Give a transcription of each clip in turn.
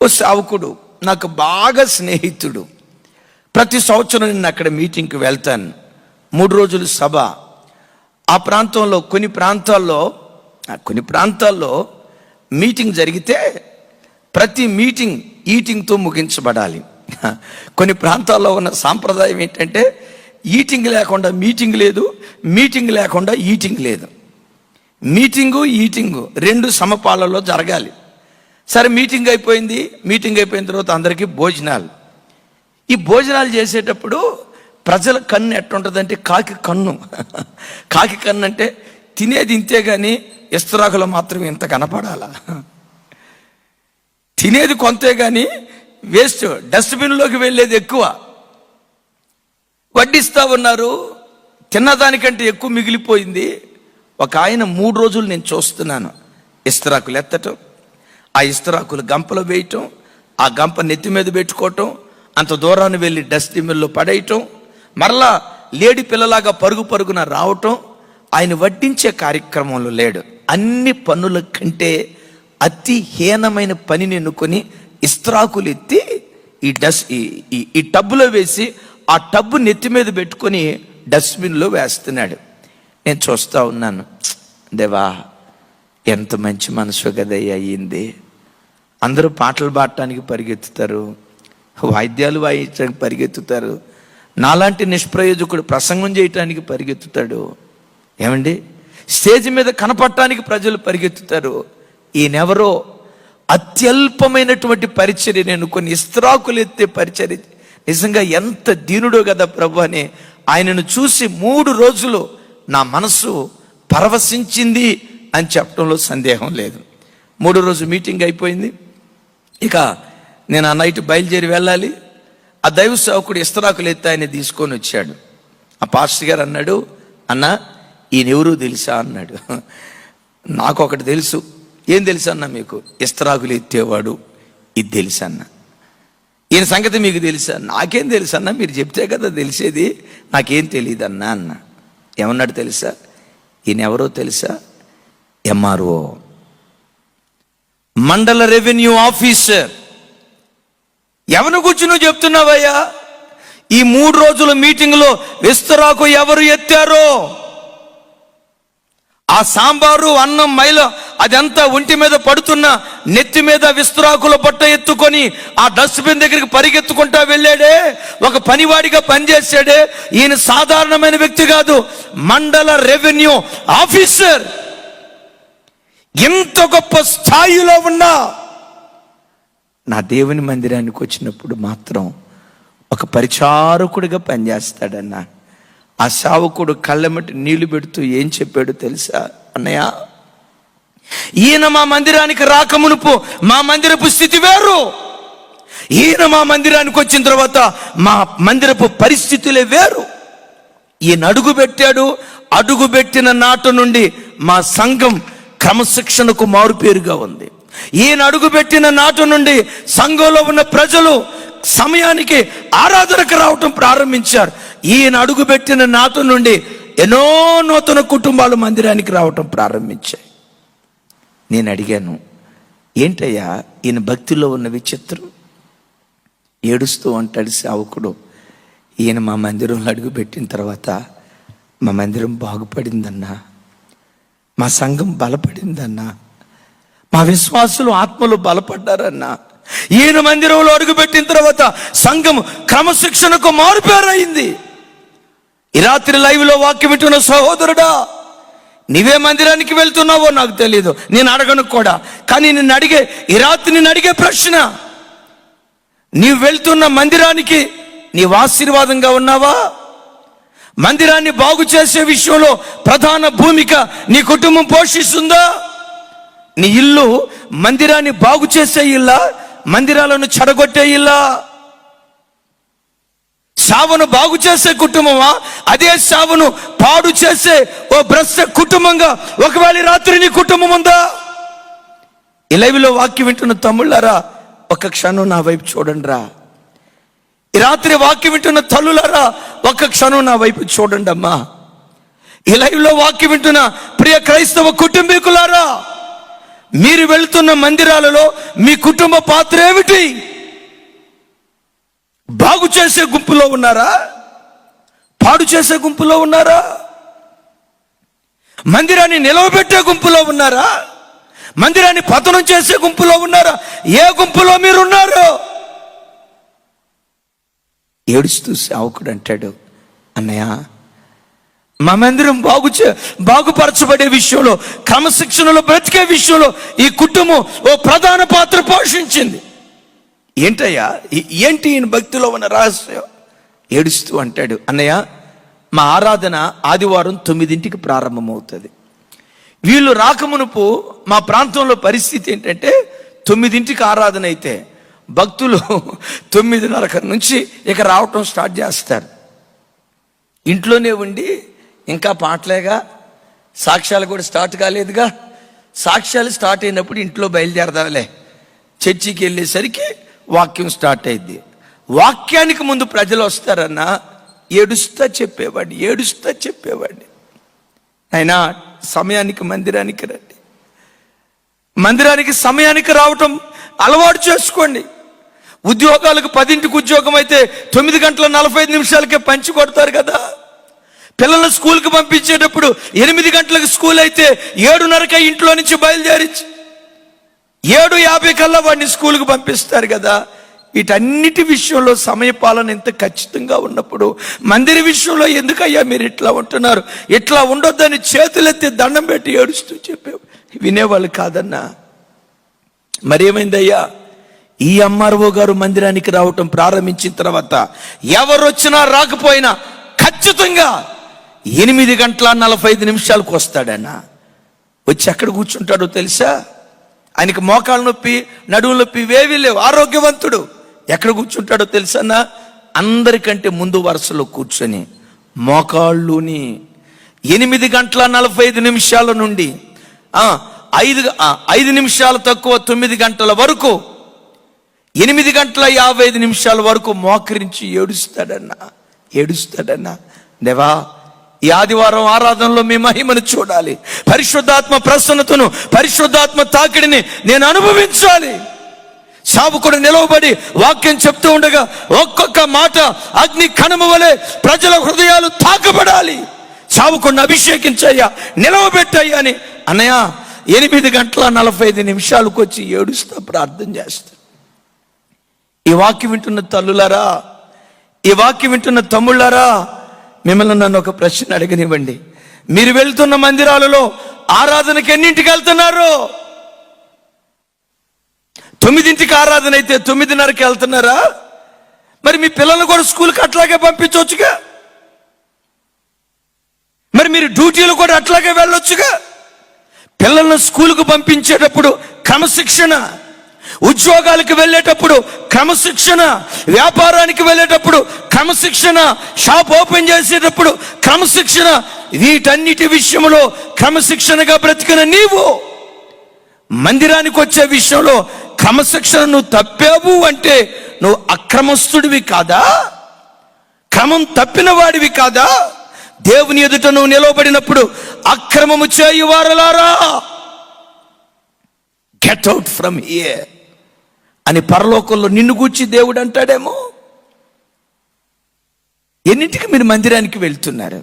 ఓ సేవకుడు నాకు బాగా స్నేహితుడు. ప్రతి సంవత్సరం నేను అక్కడ మీటింగ్కి వెళ్తాను. 3 రోజులు సభ. ఆ ప్రాంతంలో కొన్ని ప్రాంతాల్లో మీటింగ్ జరిగితే ప్రతి మీటింగ్ ఈటింగ్తో ముగించబడాలి. కొన్ని ప్రాంతాల్లో ఉన్న సాంప్రదాయం ఏంటంటే ఈటింగ్ లేకుండా మీటింగ్ లేదు, మీటింగ్ లేకుండా ఈటింగ్ లేదు. మీటింగు ఈటింగు 2 సమపాలలో జరగాలి. సరే, మీటింగ్ అయిపోయింది. మీటింగ్ అయిపోయిన తర్వాత అందరికీ భోజనాలు. ఈ భోజనాలు చేసేటప్పుడు ప్రజల కన్ను ఎట్టుంటుందంటే కాకి కన్ను. కాకి కన్ను అంటే తినేది ఇంతే కానీ ఇస్తరాకులు మాత్రం ఇంత కనపడాలా. తినేది కొంతే కానీ వేస్ట్, డస్ట్బిన్లోకి వెళ్ళేది ఎక్కువ. వడ్డిస్తూ ఉన్నారు, తిన్నదానికంటే ఎక్కువ మిగిలిపోయింది. ఒక ఆయన 3 రోజులు నేను చూస్తున్నాను ఇస్తరాకులు ఎత్తటం, ఆ ఇస్తరాకులు గంపలో వేయటం, ఆ గంప నెత్తి మీద పెట్టుకోవటం, అంత దూరాన్ని వెళ్ళి డస్ట్బిన్లో పడేయటం, మరలా లేడి పిల్లలాగా పరుగున రావటం. ఆయన వడ్డించే కార్యక్రమంలో లేడు. అన్ని పనుల కంటే అతి హీనమైన పనిని ఎన్నుకొని ఇస్తరాకులు ఎత్తి ఈ టబ్బులో వేసి ఆ టబ్బు నెత్తి మీద పెట్టుకొని డస్ట్బిన్లో వేస్తున్నాడు. నేను చూస్తూ ఉన్నాను, దేవా ఎంత మంచి మనసు కదయ్యా అయ్యింది. అందరూ పాటలు పాడటానికి పరిగెత్తుతారు, వాయిద్యాలు వాయించడానికి పరిగెత్తుతారు, నాలాంటి నిష్ప్రయోజకుడు ప్రసంగం చేయటానికి పరిగెత్తుతాడు. ఏమండి, స్టేజ్ మీద కనపడటానికి ప్రజలు పరిగెత్తుతారు. ఈయనెవరో అత్యల్పమైనటువంటి పరిచర్య, నేను కొన్ని ఇస్తరాకులు ఎత్తే పరిచర్య. నిజంగా ఎంత దీనుడో కదా ప్రభు అని ఆయనను చూసి 3 రోజులు నా మనసు పరవశించింది అని చెప్పడంలో సందేహం లేదు. 3వ రోజు మీటింగ్ అయిపోయింది. ఇక నేను ఆ నైట్ బయలుదేరి వెళ్ళాలి. ఆ దైవ సేవకుడు ఇస్తరాకులు ఎత్తి ఆయన తీసుకొని వచ్చాడు. ఆ పాస్టర్ గారు అన్నాడు, అన్నా ఈయన ఎవరు తెలుసా అన్నాడు. నాకు ఒకటి తెలుసు. ఏం తెలుసు అన్న మీకు? ఇస్తరాకులు ఎత్తేవాడు, ఇది తెలుసు అన్న. ఈయన సంగతి మీకు తెలుసా? నాకేం తెలుసు అన్న, మీరు చెప్తే కదా తెలిసేది, నాకేం తెలియదు అన్నా అన్న. ఏమన్నాడు తెలుసా? ఈయన ఎవరో తెలుసా? ఎంఆర్ఓ, మండల రెవెన్యూ ఆఫీసర్. ఎవరి గురించి నువ్వు చెప్తున్నావయ్యా? ఈ 3 రోజుల మీటింగ్లో విస్తరాకు ఎవరు ఎత్తారో, ఆ సాంబారు అన్నం మైల అదంతా ఒంటి మీద పడుతున్న నెత్తి మీద విస్తరాకుల బట్ట ఎత్తుకొని ఆ డస్ట్బిన్ దగ్గరికి పరిగెత్తుకుంటా వెళ్ళాడే, ఒక పనివాడిగా పనిచేసాడే. ఈయన సాధారణమైన వ్యక్తి కాదు, మండల రెవెన్యూ ఆఫీసర్. ఎంత గొప్ప స్థాయిలో ఉన్నా నా దేవుని మందిరానికి వచ్చినప్పుడు మాత్రం ఒక పరిచారకుడిగా పనిచేస్తాడన్నా. ఆ సేవకుడు కళ్ళెమ్మటి నీళ్లు పెడుతూ ఏం చెప్పాడు తెలుసా? అన్నయ్య, ఈయన మా మందిరానికి రాకమునుపు మా మందిరపు స్థితి వేరు, ఈయన మా మందిరానికి వచ్చిన తర్వాత మా మందిరపు పరిస్థితులే వేరు. ఈయన అడుగుపెట్టాడు, అడుగుపెట్టిన నాటు నుండి మా సంఘం క్రమశిక్షణకు మారుపేరుగా ఉంది. ఈయన అడుగుపెట్టిన నాటు నుండి సంఘంలో ఉన్న ప్రజలు సమయానికి ఆరాధనకు రావటం ప్రారంభించారు. ఈయన అడుగుపెట్టిన నాటు నుండి ఎన్నో నూతన కుటుంబాలు మందిరానికి రావటం ప్రారంభించాయి. నేను అడిగాను, ఏంటయ్యా ఈయన భక్తిలో ఉన్న విచిత్రం? ఏడుస్తూ అంటాడు సేవకుడు, ఈయన మా మందిరంలో అడుగుపెట్టిన తర్వాత మా మందిరం బాగుపడిందన్నా, మా సంఘం బలపడిందన్నా, మా విశ్వాసులు ఆత్మలు బలపడ్డారన్నా. ఈయన మందిరంలో అడుగుపెట్టిన తర్వాత సంఘం క్రమశిక్షణకు మారుపేరైంది. ఈ రాత్రి లైవ్లో వాక్యం వింటున్న సహోదరుడా, నీవే మందిరానికి వెళ్తున్నావో నాకు తెలియదు, నేను అడగను కూడా. కానీ ఈ రాత్రి నేను అడిగే ప్రశ్న, నీవు వెళ్తున్న మందిరానికి నీవు ఆశీర్వాదంగా ఉన్నావా? మందిరాన్ని బాగు చేసే విషయంలో ప్రధాన భూమిక నీ కుటుంబం పోషిస్తుందా? నీ ఇల్లు మందిరాన్ని బాగు చేసే ఇల్లా, మందిరాలను చెడగొట్టే ఇల్లా? సావును బాగు చేసే కుటుంబమా, అదే సావును పాడు చేసే ఓ భ్రష్ట కుటుంబంగా ఒకవేళ రాత్రి నీ కుటుంబం ఉందా? ఈ లైవ్లో వాక్యం వింటున్న తమ్ముళ్ళారా, ఒక్క క్షణం నా వైపు చూడండి రా. ఈ రాత్రి వాక్యం వింటున్న తల్లులారా, ఒక్క క్షణం నా వైపు చూడండి అమ్మా. ఈ లైవ్లో వాక్యం వింటున్న ప్రియ క్రైస్తవ కుటుంబీకులారా, మీరు వెళ్తున్న మందిరాలలో మీ కుటుంబ పాత్ర ఏమిటి? బాగు చేసే గుంపులో ఉన్నారా? పాడు చేసే గుంపులో ఉన్నారా? మందిరాన్ని నిలవబెట్టే గుంపులో ఉన్నారా? మందిరాన్ని పతనం చేసే గుంపులో ఉన్నారా? ఏ గుంపులో మీరు ఉన్నారు? ఏడుస్తూ సేవకుడు అంటాడు, అన్నయ్య, మా మందిరం బాగుపరచబడే విషయంలో, క్రమశిక్షణలో బ్రతికే విషయంలో ఈ కుటుంబం ఓ ప్రధాన పాత్ర పోషించింది. ఏంటయ్యా, ఏంటి ఈయన భక్తిలో ఉన్న రహస్యం? ఏడుస్తూ అంటాడు, అన్నయ్య, మా ఆరాధన ఆదివారం 9ంటికి ప్రారంభమవుతుంది. వీళ్ళు రాకమునుపు మా ప్రాంతంలో పరిస్థితి ఏంటంటే 9ంటికి ఆరాధన అయితే భక్తులు 9:30 నుంచి ఇక రావటం స్టార్ట్ చేస్తారు. ఇంట్లోనే ఉండి ఇంకా పాటలేగా, సాక్ష్యాలు కూడా స్టార్ట్ కాలేదుగా, సాక్ష్యాలు స్టార్ట్ అయినప్పుడు ఇంట్లో బయలుదేరదాలే, చర్చికి వెళ్ళేసరికి వాక్యం స్టార్ట్ అయింది. వాక్యానికి ముందు ప్రజలు వస్తారన్నా ఏడుస్తా చెప్పేవాడిని, అయినా సమయానికి మందిరానికి రండి, మందిరానికి సమయానికి రావటం అలవాటు చేసుకోండి. ఉద్యోగాలకు 10ంటికి ఉద్యోగం అయితే 9:45 పంచి కొడతారు కదా. పిల్లలను స్కూల్కి పంపించేటప్పుడు 8 గంటలకు స్కూల్ అయితే 7:30 ఇంట్లో నుంచి బయలుదేరి 7:50 కల్లా వాడిని స్కూల్కి పంపిస్తారు కదా. వీటన్నిటి విషయంలో సమయపాలన ఎంత ఖచ్చితంగా ఉన్నప్పుడు మందిర విషయంలో ఎందుకయ్యా మీరు ఇట్లా ఉంటున్నారు, ఇట్లా ఉండొద్దని చేతులెత్తి దండం పెట్టి ఏడుస్తూ చెప్పేవాళ్ళు, వినేవాళ్ళు కాదన్నా. మరేమైందయ్యా, ఈ ఎంఆర్ఓ గారు మందిరానికి రావటం ప్రారంభించిన తర్వాత ఎవరొచ్చినా రాకపోయినా ఖచ్చితంగా 8:45 వస్తాడన్నా. వచ్చి ఎక్కడ కూర్చుంటాడో తెలుసా? ఆయనకి మోకాళ్ళ నొప్పి, నడుము నొప్పి వేవి లేవు, ఆరోగ్యవంతుడు. ఎక్కడ కూర్చుంటాడో తెలుసన్నా? అందరికంటే ముందు వరుసలో కూర్చొని మోకాళ్ళుని 8:45 నుండి 5 నిమిషాలు తక్కువ 9 గంటల వరకు 8:55 వరకు మోకరించి ఏడుస్తాడన్నా. దేవా, ఈ ఆదివారం ఆరాధనలో మీ మహిమను చూడాలి, పరిశుద్ధాత్మ ప్రసన్నతను, పరిశుద్ధాత్మ తాకిడిని నేను అనుభవించాలి. సావుకుడు నిలవబడి వాక్యం చెప్తూ ఉండగా ఒక్కొక్క మాట అగ్ని కణము వలె ప్రజల హృదయాలు తాకబడాలి. సావుకుడిని అభిషేకించయ్యా, నిలవబెట్టయ్యా అని అన్నయ్య 8:45 వచ్చి ఏడుస్తా ప్రార్థన చేస్తా. ఈ వాక్యం వింటున్న తల్లులారా, ఈ వాక్యం వింటున్న తమ్ముళ్ళారా, మిమ్మల్ని నన్ను ఒక ప్రశ్న అడగనివ్వండి. మీరు వెళ్తున్న మందిరాలలో ఆరాధనకి ఎన్నింటికి వెళ్తున్నారు? 9ంటికి ఆరాధన అయితే 9:30కి వెళ్తున్నారా? మరి మీ పిల్లల్ని కూడా స్కూల్కి అట్లాగే పంపించవచ్చుగా, మరి మీరు డ్యూటీలు కూడా అట్లాగే వెళ్ళొచ్చుగా. పిల్లలను స్కూల్కు పంపించేటప్పుడు క్రమశిక్షణ, ఉద్యోగాలకు వెళ్ళేటప్పుడు క్రమశిక్షణ, వ్యాపారానికి వెళ్ళేటప్పుడు క్రమశిక్షణ, షాప్ ఓపెన్ చేసేటప్పుడు క్రమశిక్షణ. వీటన్నిటి విషయంలో క్రమశిక్షణగా బ్రతికిన నీవు మందిరానికి వచ్చే విషయంలో క్రమశిక్షణ నువ్వు తప్పావు అంటే నువ్వు అక్రమస్తుడివి కాదా? క్రమం తప్పిన వాడివి కాదా? దేవుని ఎదుట నువ్వు నిలవబడినప్పుడు అక్రమము చేయువారలారా గెట్ అవుట్ ఫ్రమ్ హియర్ అని పరలోకంలో నిన్ను గూర్చి దేవుడు అంటాడేమో. ఎన్నింటికి మీరు మందిరానికి వెళ్తున్నారు?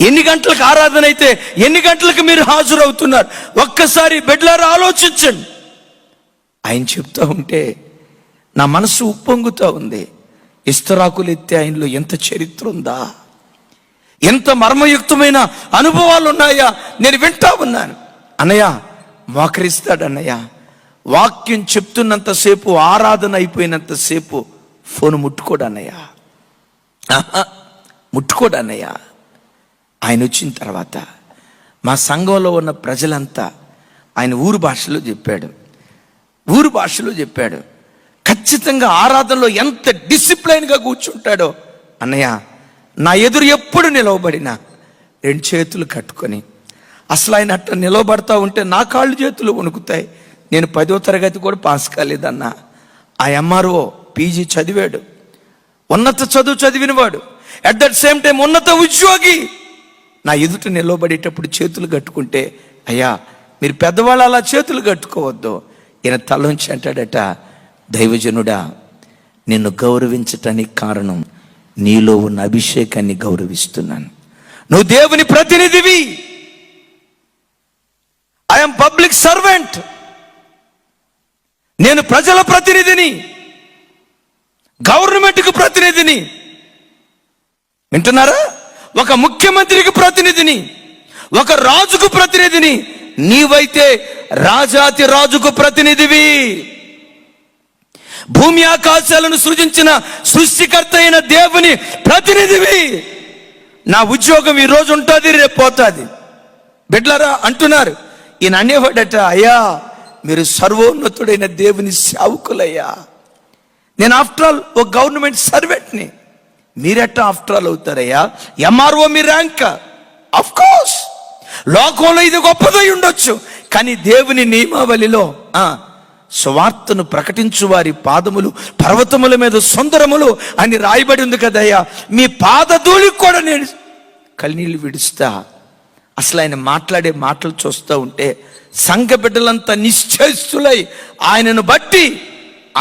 ఎన్ని గంటలకు ఆరాధన అయితే ఎన్ని గంటలకు మీరు హాజరవుతున్నారు? ఒక్కసారి బెడ్లారా ఆలోచించండి. ఆయన చెప్తా ఉంటే నా మనసు ఉప్పొంగుతూ ఉంది. ఇస్తరాకులు ఎత్తే ఆయనలో ఎంత చరిత్ర ఉందా, ఎంత మర్మయుక్తమైన అనుభవాలు ఉన్నాయా నేను వింటా ఉన్నాను. అన్నయ్య మోకరిస్తాడు. అన్నయ్య వాక్యం చెప్తున్నంతసేపు, ఆరాధన అయిపోయినంతసేపు ఫోన్ ముట్టుకోడు అన్నయ్య, ముట్టుకోడు అన్నయ్య. ఆయన వచ్చిన తర్వాత మా సంఘంలో ఉన్న ప్రజలంతా ఆయన ఊరు భాషలో చెప్పాడు. ఖచ్చితంగా ఆరాధనలో ఎంత డిసిప్లైన్గా కూర్చుంటాడో అన్నయ్య. నా ఎదురు ఎప్పుడు నిలవబడినా 2 చేతులు కట్టుకొని, అసలు ఆయన అట్లా నిలవబడతా ఉంటే నా కాళ్ళు చేతులు వణుకుతాయి. నేను 10వ తరగతి కూడా పాస్ కాలేదన్నా. ఆ ఎంఆర్ఓ పీజీ చదివాడు, ఉన్నత చదువు చదివినవాడు, అట్ దట్ సేమ్ టైం ఉన్నత ఉద్యోగి. నా ఎదుట నిలవబడేటప్పుడు చేతులు కట్టుకుంటే, అయ్యా మీరు పెద్దవాళ్ళు అలా చేతులు కట్టుకోవద్దు. ఈయన తలంచి అంటాడట, దైవజనుడా, నిన్ను గౌరవించటానికి కారణం నీలో ఉన్న అభిషేకాన్ని గౌరవిస్తున్నాను. నువ్వు దేవుని ప్రతినిధివి. I'm public servant. నేను ప్రజల ప్రతినిధిని, గవర్నమెంట్కి ప్రతినిధిని. వింటున్నారా? ఒక ముఖ్యమంత్రికి ప్రతినిధిని, ఒక రాజుకు ప్రతినిధిని. నీవైతే రాజాతి రాజుకు ప్రతినిధివి. భూమి ఆకాశాలను సృజించిన సృష్టికర్త అయిన దేవుని ప్రతినిధివి. నా ఉద్యోగం ఈ రోజు ఉంటుంది, రేపు పోతుంది. బిడ్డలారా అంటున్నారు. ఈయన అనేవాడట, అయ్యా మీరు సర్వోన్నతుడైన దేవుని సేవకులయ్యా. నేను ఆఫ్టర్ ఆల్ ఓ గవర్నమెంట్ సర్వెంట్ని. మీరెట్టా ఆఫ్టర్ ఆల్ అవుతారయ్యా? ఎంఆర్ఓ మీ ర్యాంక్. ఆఫ్ కోర్స్ లోకంలో ఇది గొప్పదై ఉండొచ్చు, కానీ దేవుని నియమావళిలో సువార్తను ప్రకటించు వారి పాదములు పర్వతముల మీద సుందరములు అని రాయబడి ఉంది కదయ్యా. మీ పాదధూళికి కూడా నేను కన్నీళ్ళు విడుస్తా. అసలు ఆయన మాట్లాడే మాటలు చూస్తూ ఉంటే సంఘ బిడ్డలంతా నిశ్చేష్టులై ఆయనను బట్టి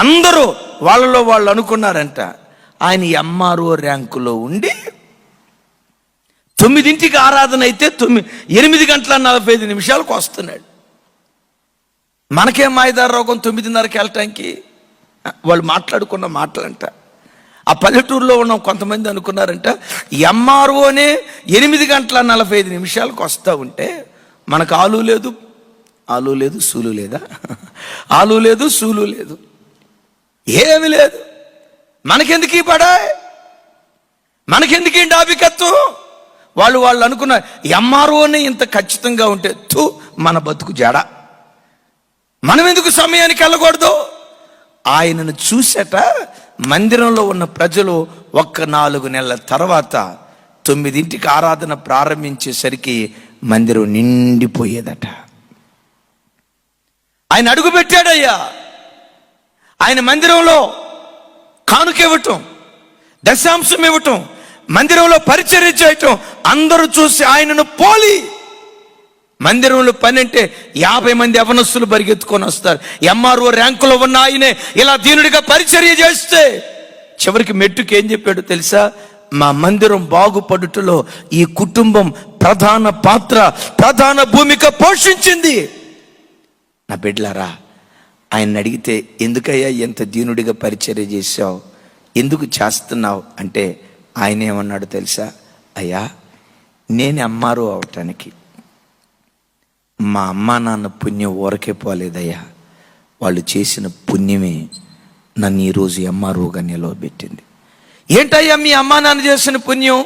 అందరూ వాళ్ళలో వాళ్ళు అనుకున్నారంట, ఆయన ఎంఆర్ఓ ర్యాంకులో ఉండి 9ంటికి ఆరాధన అయితే 8 గంటల 45 నిమిషాలకు వస్తున్నాడు. మనకేం మాయదార రోగం 9:30కి వెళ్ళటానికి? వాళ్ళు మాట్లాడుకున్న మాటలంట. ఆ పల్లెటూరులో ఉన్న కొంతమంది అనుకున్నారంట, ఎంఆర్ఓనే 8 గంటల 45 నిమిషాలకు వస్తూ ఉంటే మనకు ఆలు లేదు సూలు లేదా? ఆలు లేదు సూలు లేదు, ఏమి లేదు. మనకెందుకు ఈ పడాయ్? మనకెందుకు ఈ డాబికత్వం? వాళ్ళు అనుకున్నారు, ఎంఆర్ఓనే ఇంత ఖచ్చితంగా ఉంటే మన బతుకు జడ, మనం ఎందుకు సమయానికి వెళ్ళకూడదు? ఆయనను చూసేట మందిరంలో ఉన్న ప్రజలు 4 నెలల తర్వాత 9ంటికి ఆరాధన ప్రారంభించేసరికి మందిరం నిండిపోయేదట. ఆయన అడుగు పెట్టాడయ్యా. ఆయన మందిరంలో కానుక ఇవ్వటం, దశాంశం ఇవ్వటం, మందిరంలో పరిచర్య చేయటం అందరూ చూసి ఆయనను పోలి. మందిరంలో పని అంటే 50 మంది యవనస్తులు పరిగెత్తుకొని వస్తారు. ఎంఆర్ఓ ర్యాంకులో ఉన్న ఆయనే ఇలా దీనుడిగా పరిచర్య చేస్తే చివరికి మెట్టుకి ఏం చెప్పాడు తెలుసా? మా మందిరం బాగుపడుటలో ఈ కుటుంబం ప్రధాన పాత్ర, ప్రధాన భూమిక పోషించింది. నా బిడ్డలారా, ఆయన అడిగితే, ఎందుకయ్యా ఎంత దీనుడిగా పరిచర్య చేశావు, ఎందుకు చేస్తున్నావు అంటే ఆయన ఏమన్నాడు తెలుసా? అయ్యా, నేను ఎంఆర్ఓ అవటానికి మా అమ్మా నాన్న పుణ్యం ఊరకే పోలేదయ్యా. వాళ్ళు చేసిన పుణ్యమే నన్ను ఈరోజు ఎంఆర్ఓగా నిలవబెట్టింది. ఏంటయ్యా మీ అమ్మా నాన్న చేసిన పుణ్యం?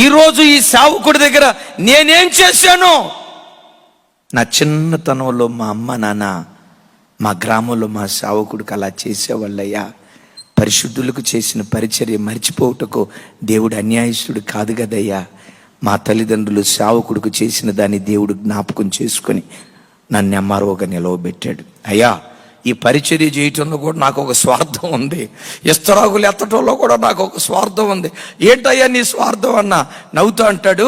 ఈరోజు ఈ సేవకుడి దగ్గర నేనేం చేశాను? నా చిన్నతనంలో మా అమ్మ నాన్న మా గ్రామంలో మా సేవకుడికి అలా చేసేవాళ్ళయ్యా. పరిశుద్ధులకు చేసిన పరిచర్య మర్చిపోవుటకు దేవుడు అన్యాయస్తుడు కాదు కదయ్యా. మా తల్లిదండ్రులు సేవకుడికి చేసిన దాన్ని దేవుడు జ్ఞాపకం చేసుకొని నన్ను ఎంఆర్ఓగా నిలవబెట్టాడు. అయ్యా, ఈ పరిచర్య చేయటంలో కూడా నాకు ఒక స్వార్థం ఉంది, ఇస్తరాకులు ఎత్తటంలో కూడా నాకు ఒక స్వార్థం ఉంది. ఏంటయ్యా నీ స్వార్థం అన్నా? నవ్వుతూ అంటాడు,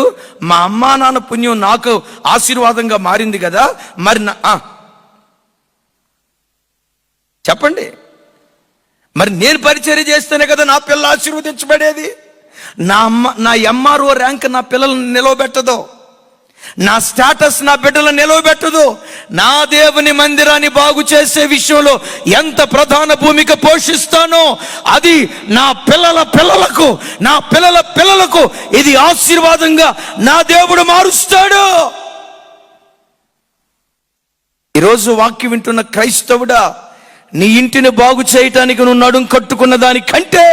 మా అమ్మా నాన్న పుణ్యం నాకు ఆశీర్వాదంగా మారింది కదా, మరి చెప్పండి, మరి నేను పరిచర్య చేస్తేనే కదా నా పిల్ల ఆశీర్వదించబడేది. నా ఎంఆర్ఓ ర్యాంక్ నా పిల్లలను నిలవబెట్టదు, నా స్టేటస్ నా బిడ్డలను నిలవబెట్టదు. నా దేవుని మందిరాన్ని బాగు చేసే విషయంలో ఎంత ప్రధాన భూమిక పోషిస్తానో అది నా పిల్లల పిల్లలకు, నా పిల్లల పిల్లలకు ఇది ఆశీర్వాదంగా నా దేవుడు మారుస్తాడు. ఈరోజు వాక్యం వింటున్న క్రైస్తవుడా, నీ ఇంటిని బాగు చేయటానికి నువ్వు నడుం కట్టుకున్న దానికంటే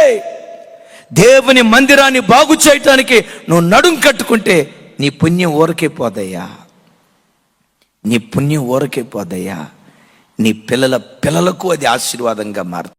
దేవుని మందిరాన్ని బాగు చేయటానికి నువ్వు నడుం కట్టుకుంటే నీ పుణ్యం ఊరకే పోదయ్యా. నీ పుణ్యం ఊరకే పోదయ్యా. నీ పిల్లల పిల్లలకు అది ఆశీర్వాదంగా మారుతుంది.